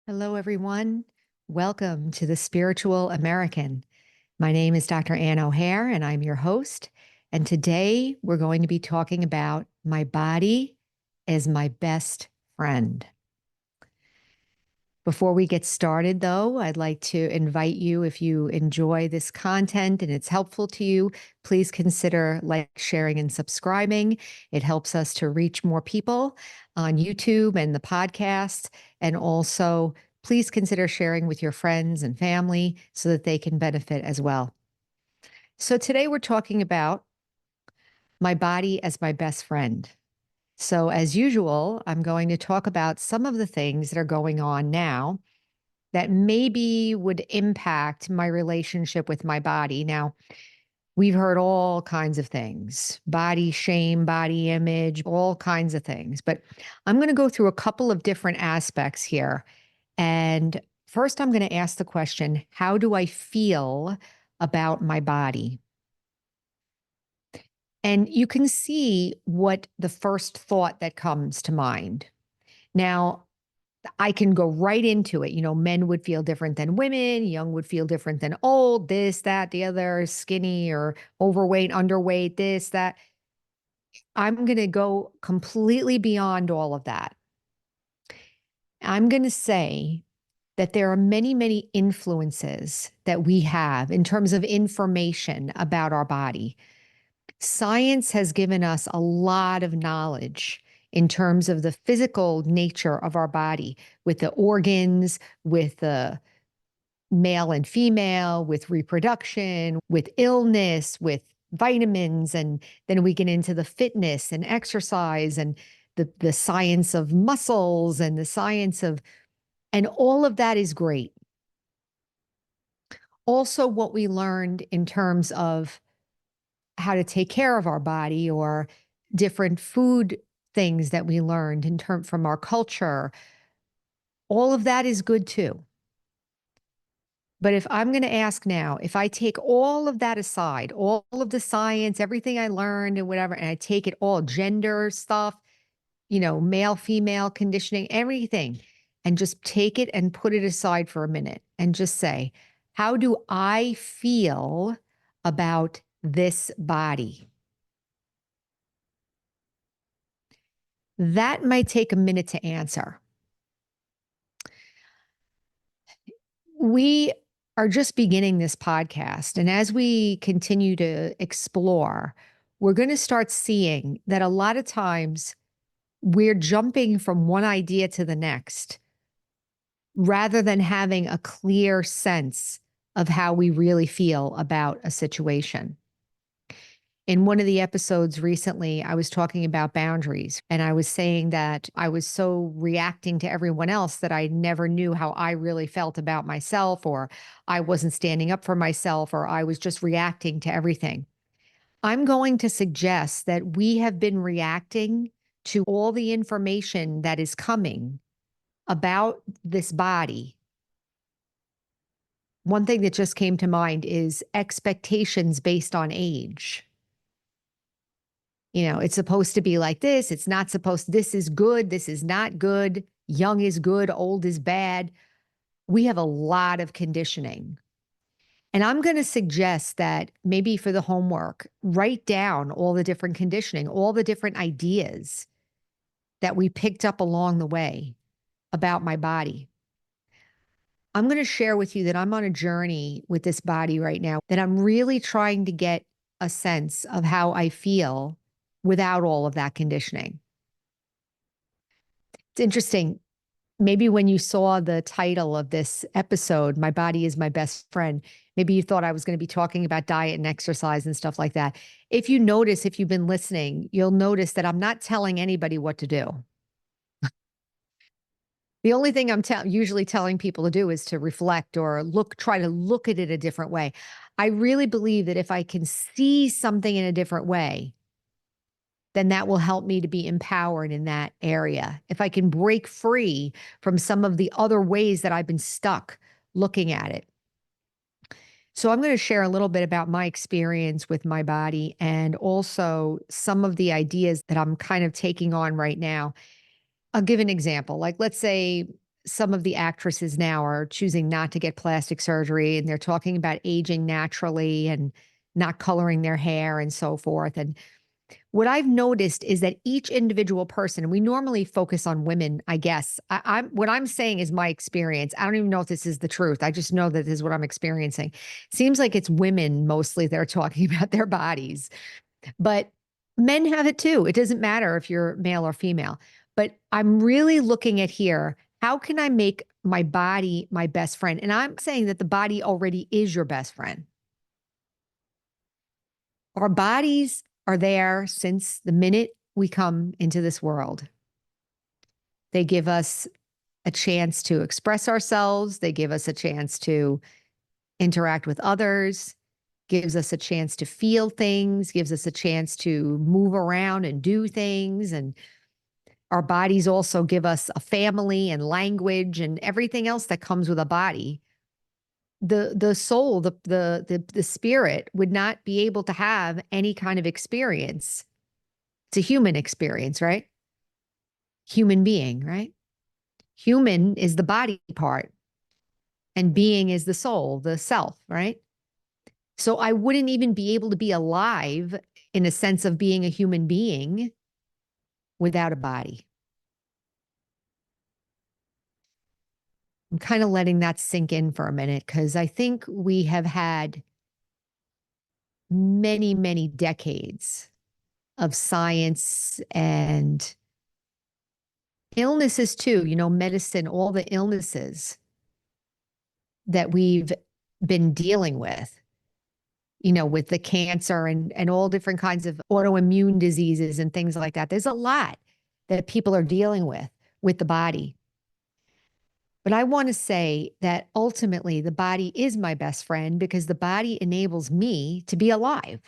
Hello, everyone. Welcome to the Spiritual American. My name is Dr. Ann O'Hare, and I'm your host. And today we're going to be talking about my body as my best friend. Before we get started, though, I'd like to invite you, if you enjoy this content and it's helpful to you, please consider sharing, and subscribing. It helps us to reach more people on YouTube and the podcast. And also, please consider sharing with your friends and family so that they can benefit as well. So today we're talking about my body as my best friend. So as usual, I'm going to talk about some of the things that are going on now that maybe would impact my relationship with my body. Now, we've heard all kinds of things: body shame, body image, all kinds of things. But I'm going to go through a couple of different aspects here. And first, I'm going to ask the question, how do I feel about my body? And you can see what the first thought that comes to mind. Now, I can go right into it. Men would feel different than women, young would feel different than old, this, that, the other, skinny or overweight, underweight, this, that. I'm going to go completely beyond all of that. I'm going to say that there are many, many influences that we have in terms of information about our body. Science has given us a lot of knowledge in terms of the physical nature of our body, with the organs, with the male and female, with reproduction, with illness, with vitamins. And then we get into the fitness and exercise and the science of muscles and the science of, and all of that is great. Also, what we learned in terms of how to take care of our body, or different food things that we learned from our culture, all of that is good too. But if I'm going to ask now, if I take all of that aside, all of the science, everything I learned and whatever, and I take it all, gender stuff, male, female conditioning, everything, and just take it and put it aside for a minute and just say, how do I feel about this body? That might take a minute to answer. We are just beginning this podcast. And as we continue to explore, we're going to start seeing that a lot of times we're jumping from one idea to the next rather than having a clear sense of how we really feel about a situation. In one of the episodes recently, I was talking about boundaries, and I was saying that I was so reacting to everyone else that I never knew how I really felt about myself, or I wasn't standing up for myself, or I was just reacting to everything. I'm going to suggest that we have been reacting to all the information that is coming about this body. One thing that just came to mind is expectations based on age. It's supposed to be like this. It's not supposed, this is good. This is not good. Young is good. Old is bad. We have a lot of conditioning. And I'm going to suggest that maybe for the homework, write down all the different conditioning, all the different ideas that we picked up along the way about my body. I'm going to share with you that I'm on a journey with this body right now, that I'm really trying to get a sense of how I feel without all of that conditioning. It's interesting. Maybe when you saw the title of this episode, My Body is My Best Friend, maybe you thought I was going to be talking about diet and exercise and stuff like that. If you notice, if you've been listening, you'll notice that I'm not telling anybody what to do. The only thing I'm usually telling people to do is to reflect or try to look at it a different way. I really believe that if I can see something in a different way, then that will help me to be empowered in that area. If I can break free from some of the other ways that I've been stuck looking at it. So I'm going to share a little bit about my experience with my body, and also some of the ideas that I'm kind of taking on right now. I'll give an example. Like, let's say some of the actresses now are choosing not to get plastic surgery, and they're talking about aging naturally and not coloring their hair and so forth. And what I've noticed is that each individual person, and we normally focus on women, I guess. I'm what I'm saying is my experience. I don't even know if this is the truth. I just know that this is what I'm experiencing. Seems like it's women mostly that are talking about their bodies, but men have it too. It doesn't matter if you're male or female. But I'm really looking at here, how can I make my body my best friend? And I'm saying that the body already is your best friend. Our bodies are there since the minute we come into this world. They give us a chance to express ourselves. They give us a chance to interact with others, gives us a chance to feel things, gives us a chance to move around and do things. And our bodies also give us a family and language and everything else that comes with a body. The soul, the spirit would not be able to have any kind of experience. It's a human experience, right? Human being, right? Human is the body part, and being is the soul, the self, right? So I wouldn't even be able to be alive in a sense of being a human being without a body. I'm kind of letting that sink in for a minute because I think we have had many, many decades of science and illnesses too, medicine, all the illnesses that we've been dealing with the cancer and all different kinds of autoimmune diseases and things like that. There's a lot that people are dealing with the body. But I want to say that ultimately the body is my best friend because the body enables me to be alive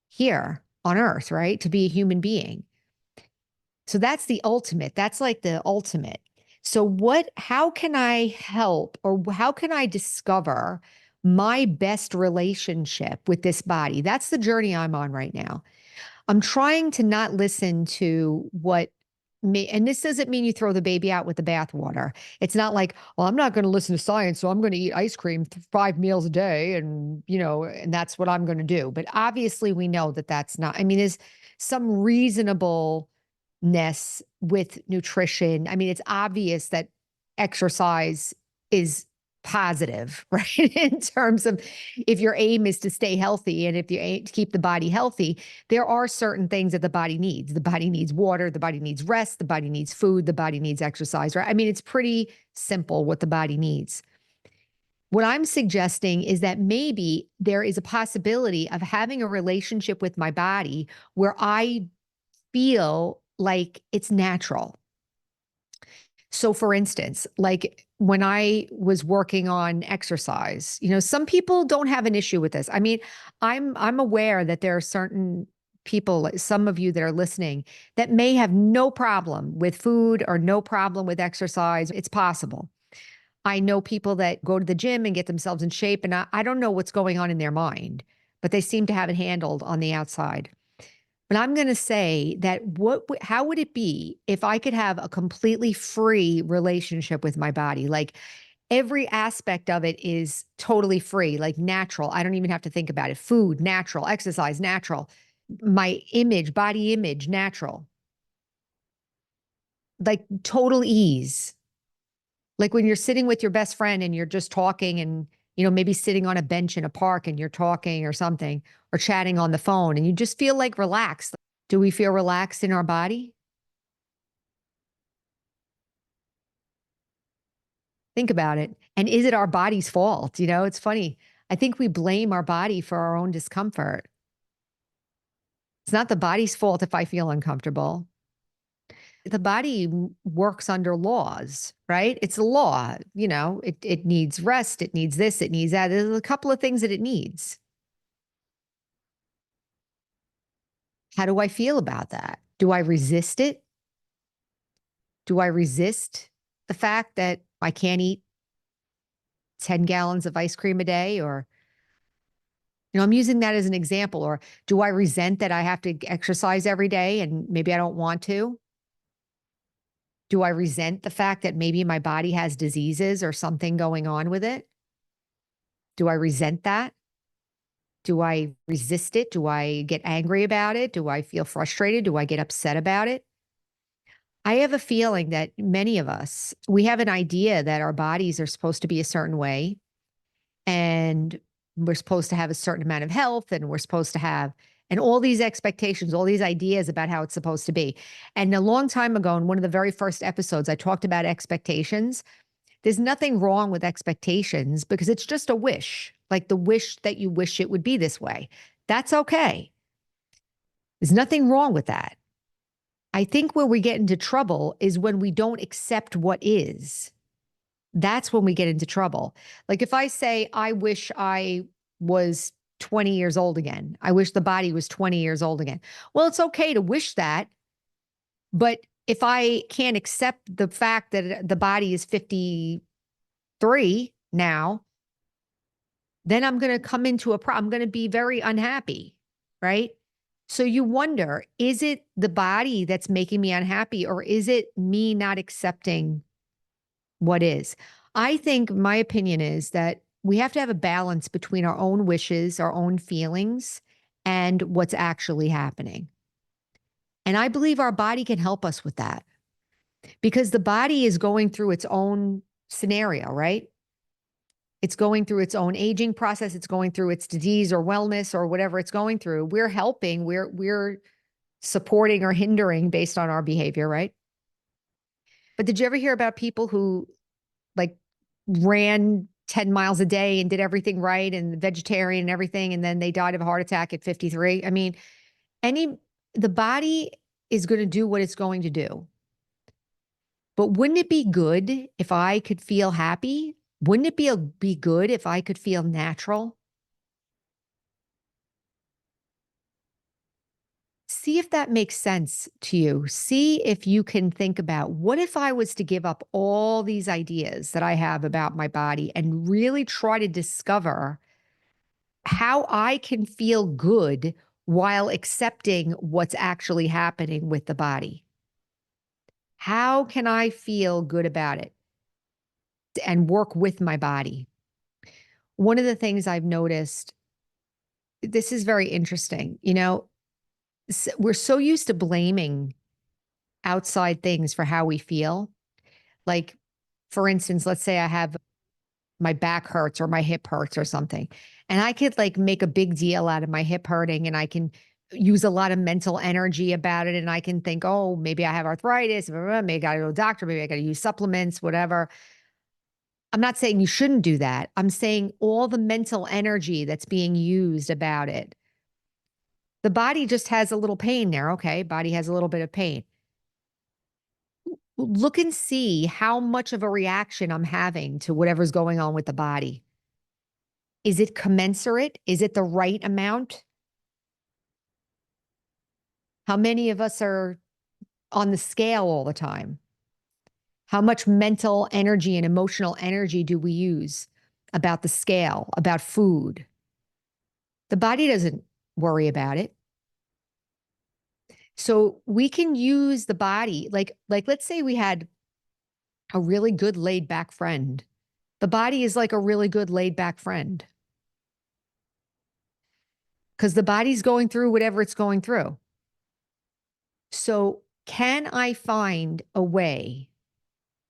here on earth, right? To be a human being. So that's the ultimate. That's like the ultimate. So how can I help or how can I discover my best relationship with this body? That's the journey I'm on right now. I'm trying to not listen to what me, and this doesn't mean you throw the baby out with the bathwater. It's not like, well, I'm not going to listen to science, so I'm going to eat ice cream 5 meals a day, and that's what I'm going to do. But obviously, we know that that's not. I mean, there's some reasonableness with nutrition. I mean, it's obvious that exercise is positive, right? In terms of if your aim is to stay healthy and if you aim to keep the body healthy, there are certain things that the body needs. The body needs water, the body needs rest, the body needs food, the body needs exercise, right? I mean, it's pretty simple what the body needs. What I'm suggesting is that maybe there is a possibility of having a relationship with my body where I feel like it's natural. So for instance, like when I was working on exercise, some people don't have an issue with this. I mean, I'm aware that there are certain people, like some of you that are listening, that may have no problem with food or no problem with exercise. It's possible. I know people that go to the gym and get themselves in shape, and I don't know what's going on in their mind, but they seem to have it handled on the outside. But I'm going to say that how would it be if I could have a completely free relationship with my body? Like every aspect of it is totally free, like natural. I don't even have to think about it. Food, natural. Exercise, natural. My image, body image, natural. Like total ease. Like when you're sitting with your best friend and you're just talking and, maybe sitting on a bench in a park and you're talking or something or chatting on the phone and you just feel like relaxed. Do we feel relaxed in our body? Think about it. And is it our body's fault? It's funny. I think we blame our body for our own discomfort. It's not the body's fault if I feel uncomfortable. The body works under laws, right? It's a law. It needs rest. It needs this. It needs that. There's a couple of things that it needs. How do I feel about that? Do I resist it? Do I resist the fact that I can't eat 10 gallons of ice cream a day? Or, I'm using that as an example. Or do I resent that I have to exercise every day and maybe I don't want to? Do I resent the fact that maybe my body has diseases or something going on with it? Do I resent that? Do I resist it? Do I get angry about it? Do I feel frustrated? Do I get upset about it? I have a feeling that many of us, we have an idea that our bodies are supposed to be a certain way and we're supposed to have a certain amount of health and we're supposed to have, and all these expectations, all these ideas about how it's supposed to be. And a long time ago, in one of the very first episodes, I talked about expectations. There's nothing wrong with expectations because it's just a wish, like the wish that you wish it would be this way. That's okay. There's nothing wrong with that. I think where we get into trouble is when we don't accept what is. That's when we get into trouble. Like if I say, I wish I was 20 years old again. I wish the body was 20 years old again. Well, it's okay to wish that. But if I can't accept the fact that the body is 53 now, then I'm going to come into I'm going to be very unhappy, right? So you wonder, is it the body that's making me unhappy or is it me not accepting what is? I think my opinion is that we have to have a balance between our own wishes, our own feelings, and what's actually happening. And I believe our body can help us with that because the body is going through its own scenario, right? It's going through its own aging process. It's going through its disease or wellness or whatever it's going through. We're helping, we're supporting or hindering based on our behavior, right? But did you ever hear about people who like ran 10 miles a day and did everything right and vegetarian and everything, and then they died of a heart attack at 53? I mean, the body is going to do what it's going to do. But wouldn't it be good if I could feel happy? Wouldn't it be good if I could feel natural? See if that makes sense to you. See if you can think about what if I was to give up all these ideas that I have about my body and really try to discover how I can feel good while accepting what's actually happening with the body. How can I feel good about it and work with my body? One of the things I've noticed, this is very interesting. We're so used to blaming outside things for how we feel. Like, for instance, let's say I have my back hurts or my hip hurts or something. And I could like make a big deal out of my hip hurting and I can use a lot of mental energy about it. And I can think, oh, maybe I have arthritis, maybe I got to go to the doctor, maybe I got to use supplements, whatever. I'm not saying you shouldn't do that. I'm saying all the mental energy that's being used about it. The body just has a little pain there. Okay. Body has a little bit of pain. Look and see how much of a reaction I'm having to whatever's going on with the body. Is it commensurate? Is it the right amount? How many of us are on the scale all the time? How much mental energy and emotional energy do we use about the scale, about food? The body doesn't worry about it. So we can use the body, like let's say we had a really good laid back friend. The body is like a really good laid back friend because the body's going through whatever it's going through. So can I find a way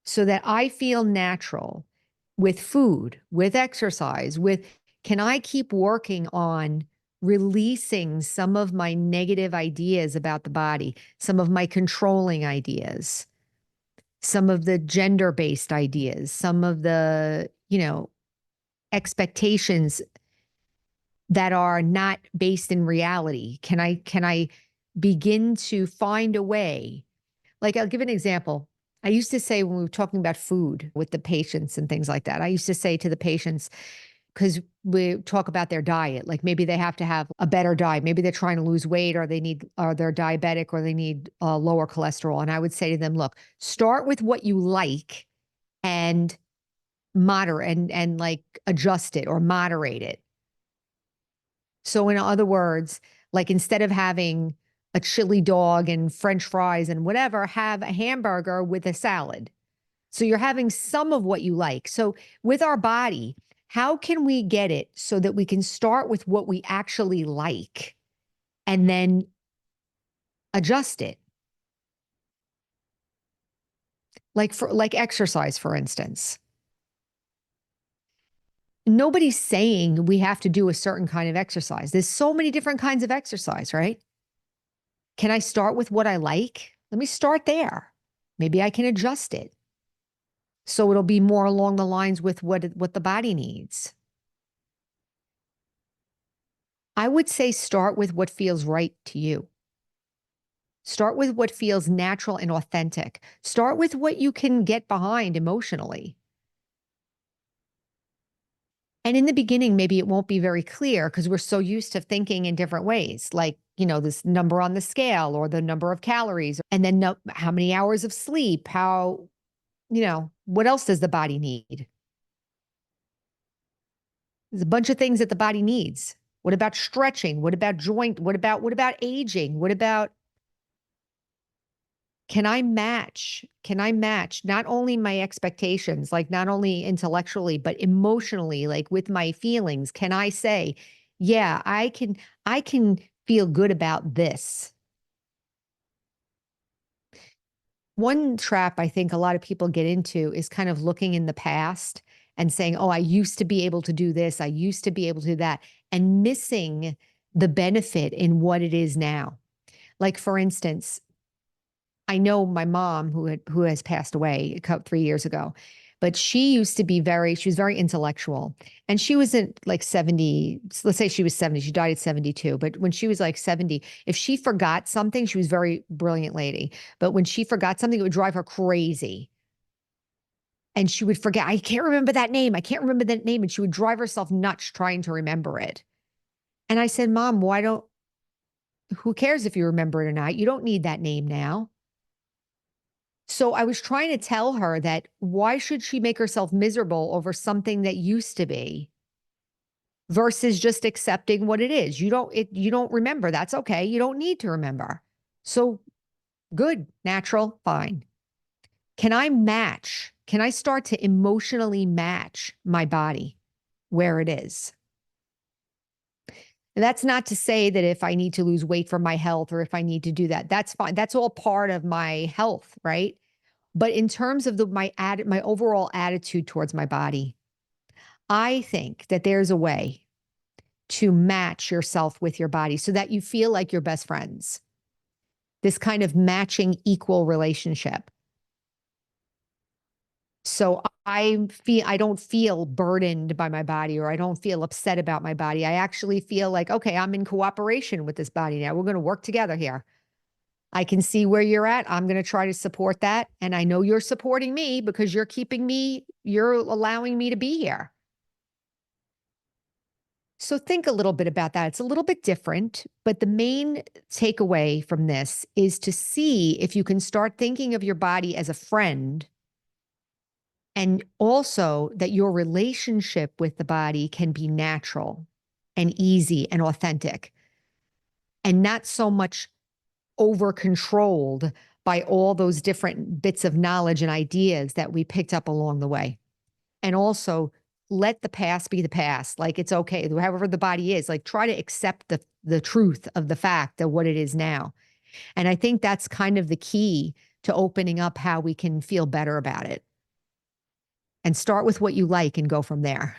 so that I feel natural with food, with exercise, can I keep working on releasing some of my negative ideas about the body, some of my controlling ideas, some of the gender-based ideas, some of the, expectations that are not based in reality? Can I begin to find a way? Like, I'll give an example. I used to say when we were talking about food with the patients and things like that, I used to say to the patients, because we talk about their diet, like maybe they have to have a better diet. Maybe they're trying to lose weight or they're diabetic or they need lower cholesterol. And I would say to them, look, start with what you like and moderate and like adjust it or moderate it. So in other words, like instead of having a chili dog and French fries and whatever, have a hamburger with a salad. So you're having some of what you like. So with our body, how can we get it so that we can start with what we actually like and then adjust it? Like exercise, for instance. Nobody's saying we have to do a certain kind of exercise. There's so many different kinds of exercise, right? Can I start with what I like? Let me start there. Maybe I can adjust it so it'll be more along the lines with what the body needs. I would say start with what feels right to you. Start with what feels natural and authentic. Start with what you can get behind emotionally. And in the beginning, maybe it won't be very clear because we're so used to thinking in different ways, like, this number on the scale or the number of calories, and then how many hours of sleep, what else does the body need? There's a bunch of things that the body needs. What about stretching? What about joint? What about aging? What about can I match? Can I match not only my expectations, like not only intellectually, but emotionally, like with my feelings? Can I say, yeah, I can feel good about this? One trap I think a lot of people get into is kind of looking in the past and saying, oh, I used to be able to do this. I used to be able to do that, and missing the benefit in what it is now. Like, for instance, I know my mom who has passed away a couple 3 years ago, but she used to be she was very intellectual, and she wasn't like 70. Let's say she was 70. She died at 72. But when she was like 70, if she forgot something, she was a very brilliant lady. But when she forgot something, it would drive her crazy. And she would forget, I can't remember that name. I can't remember that name. And she would drive herself nuts trying to remember it. And I said, Mom, who cares if you remember it or not? You don't need that name now. So I was trying to tell her that why should she make herself miserable over something that used to be versus just accepting what it is. You don't remember. That's okay. You don't need to remember. So good, natural, fine. Can I match? Can I start to emotionally match my body where it is? And that's not to say that if I need to lose weight for my health or if I need to do that, that's fine. That's all part of my health, right? But in terms of my overall attitude towards my body, I think that there's a way to match yourself with your body so that you feel like you're best friends. This kind of matching equal relationship. So I don't feel burdened by my body, or I don't feel upset about my body. I actually feel like, okay, I'm in cooperation with this body now. We're going to work together here. I can see where you're at. I'm going to try to support that. And I know you're supporting me because you're allowing me to be here. So think a little bit about that. It's a little bit different, but the main takeaway from this is to see if you can start thinking of your body as a friend, and also that your relationship with the body can be natural and easy and authentic and not so much over controlled by all those different bits of knowledge and ideas that we picked up along the way. And also let the past be the past. Like, it's okay, however the body is, like, try to accept the truth of the fact of what it is now. And I think that's kind of the key to opening up how we can feel better about it. And start with what you like and go from there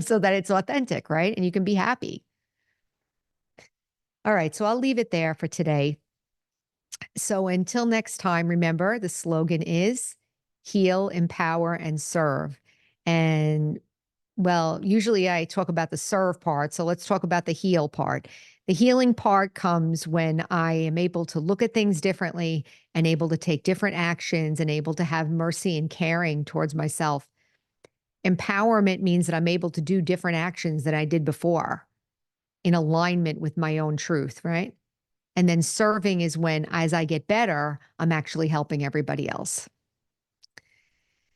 so that it's authentic, right? And you can be happy. All right. So I'll leave it there for today. So until next time, remember the slogan is heal, empower, and serve. And well, usually I talk about the serve part. So let's talk about the heal part. The healing part comes when I am able to look at things differently and able to take different actions and able to have mercy and caring towards myself. Empowerment means that I'm able to do different actions than I did before in alignment with my own truth, right? And then serving is when, as I get better, I'm actually helping everybody else.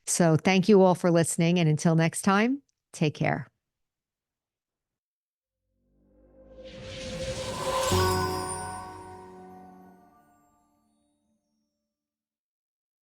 So thank you all for listening. And until next time, take care.